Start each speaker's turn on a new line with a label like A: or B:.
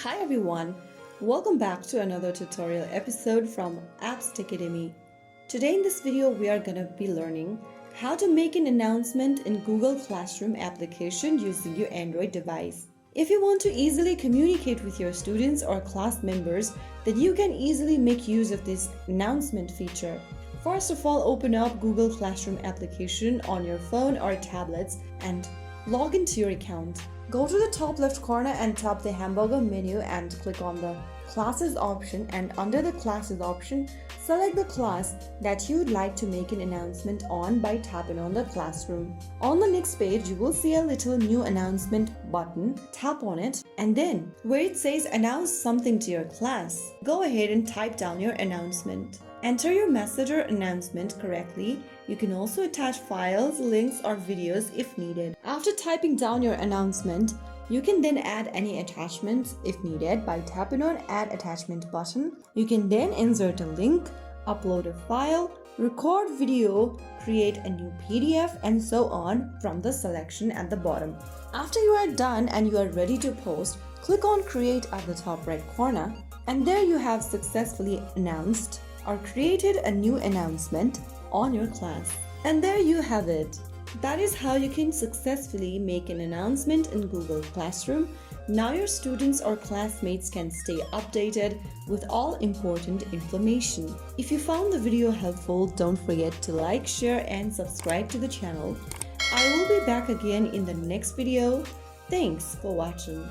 A: Hi everyone, welcome back to another tutorial episode from Apps Academy. Today in this video we are going to be learning how to make an announcement in Google Classroom application using your Android device. If you want to easily communicate with your students or class members, then you can easily make use of this announcement feature. First of all, open up Google Classroom application on your phone or tablets and log into your account. Go to the top left corner and tap the hamburger menu and click on the classes option, and under the classes option select the class that you would like to make an announcement on by tapping on the classroom. On the next page you will see a little new announcement button. Tap on it, and then where it says announce something to your class, go ahead and type down your announcement. Enter your message or announcement correctly. You can also attach files, links, or videos if needed. After typing down your announcement, you can then add any attachments if needed by tapping on Add Attachment button. You can then insert a link, upload a file, record video, create a new PDF, and so on from the selection at the bottom. After you are done and you are ready to post, click on Create at the top right corner, and there you have successfully announced or created a new announcement on your class. And there you have it. That is how you can successfully make an announcement in Google Classroom. Now your students or classmates can stay updated with all important information. If you found the video helpful, don't forget to like, share, and subscribe to the channel. I will be back again in the next video. Thanks for watching.